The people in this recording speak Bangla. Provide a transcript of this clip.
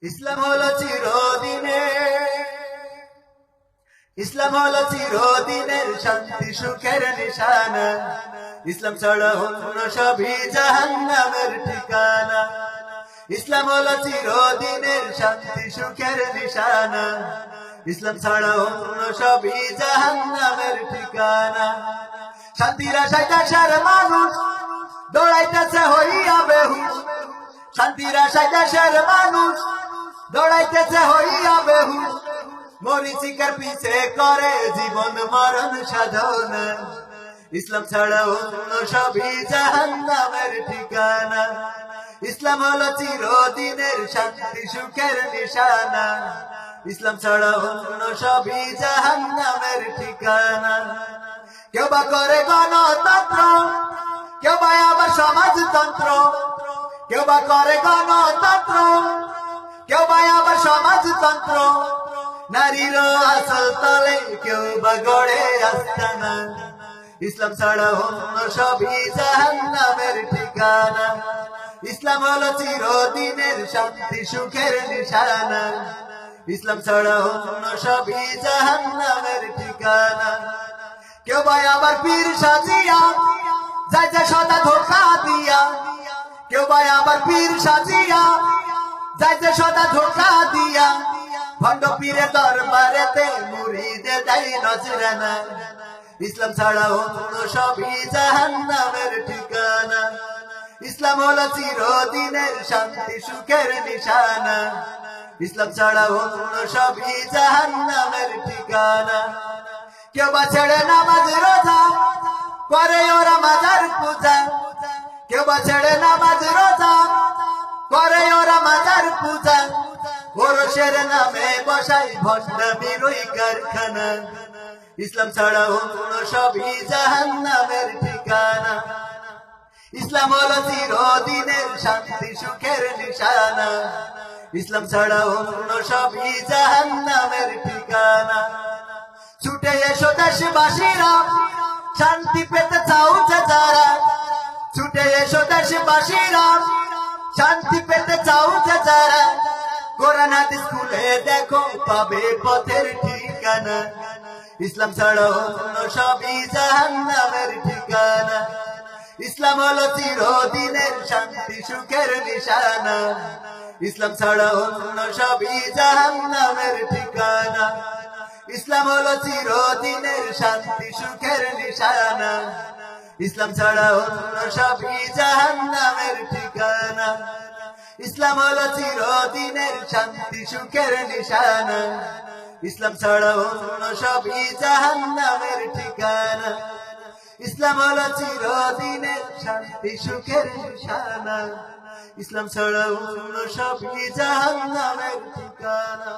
ইসলাম হলো চিরদিনের শান্তি সুখের নিশানা। ইসলাম ছাড়া অন্য সবই জাহান্নামের ঠিকানা। ইসলাম হলো চিরদিনের শান্তি সুখের নিশানা। ইসলাম ছাড়া অন্য সবই জাহান্নামের ঠিকানা। শান্তির আশায় দেশের মানুষ দৌড়াইতেছে হইয়া বেহুশ। শান্তির আশায় দেশের মানুষ দৌড়াইতেছে হইয়া বেহুশ। মরিচিকার পিছে করে জীবন মরণ সাধনা। ইসলাম ছাড়া অন্য সবই জাহান্নামের ঠিকানা। ইসলাম হলো চিরদিনের শান্তি সুখের নিশানা। ইসলাম ছাড়া অন্য সবই জাহান্নামের ঠিকানা। কেউ বা করে গণতন্ত্র, কেউ বা আবার সমাজতন্ত্র। কেউ বা করে গণতন্ত্র, কেউ বা আবার সমাজতন্ত্র। নারীর আসল তলে কেউ বা গড়ে আস্তানা। ইসলাম ছাড়া অন্য সবই জাহান্নামের ঠিকানা। ইসলাম হলো চিরদিনের শান্তি সুখের নিশানা। ইসলাম ছাড়া অন্য সবই জাহান্নামের ঠিকানা। কেউ বা আবার পীর সাজিয়া যায় যে সদা ধোঁকা দিয়া। কেউ বা আবার পীর সাজিয়া যায় যে সদা ধোঁকা দিয়া। ভণ্ড পীরের দরবারেতে মুরিদে দেয় নজরানা। ইসলাম ছাড়া অন্য সবই জাহান্নামের ঠিকানা। ইসলাম হলো চিরদিনের শান্তি সুখের নিশানা। ইসলাম ছাড়া অন্য সবই জাহান্নামের ঠিকানা। কেউ বা ছেড়ে নামাজ রোজা করে ওরা মাজার পূজা। কেউ বা ছেড়ে নামাজ রোজা করে ওরা মাজার পূজা। ওরসের নামে বসাই ভণ্ডামির ওই কারখানা। ইসলাম ছাড়া অন্য সবই জাহান্নামের ঠিকানা। ইসলাম হলো চিরদিনের শান্তি সুখের নিশানা। ইসলাম ছাড়া অন্য সবই জাহান্নামের ঠিকানা। ছুটে এসো দেশবাসীরা শান্তি পেতে চাও যে যারা। ছুটে এসো দেশবাসীরা শান্তি পেতে চাও যে যারা। কোরআন হাদিস খুলে দেখো পাবে পথের ঠিকানা। ইসলাম ছাড়া অন্য সবই জাহান্নামের ঠিকানা। ইসলাম হলো চিরদিনের শান্তি সুখের নিশানা। ইসলাম ছাড়া অন্য সবই জাহান্নামের ঠিকানা। ইসলাম হলো চিরদিনের শান্তি সুখের নিশানা। ইসলাম ছাড়া অন্য সবই জাহান্নামের ঠিকানা। ইসলাম হলো চিরদিনের শান্তি সুখের নিশানা। ইসলাম ছাড়া অন্য সবই জাহান্নামের ঠিকানা। ইসলাম হলো চিরদিনের শান্তি সুখের নিশানা। ইসলাম ছাড়া অন্য সবই জাহান্নামের ঠিকানা।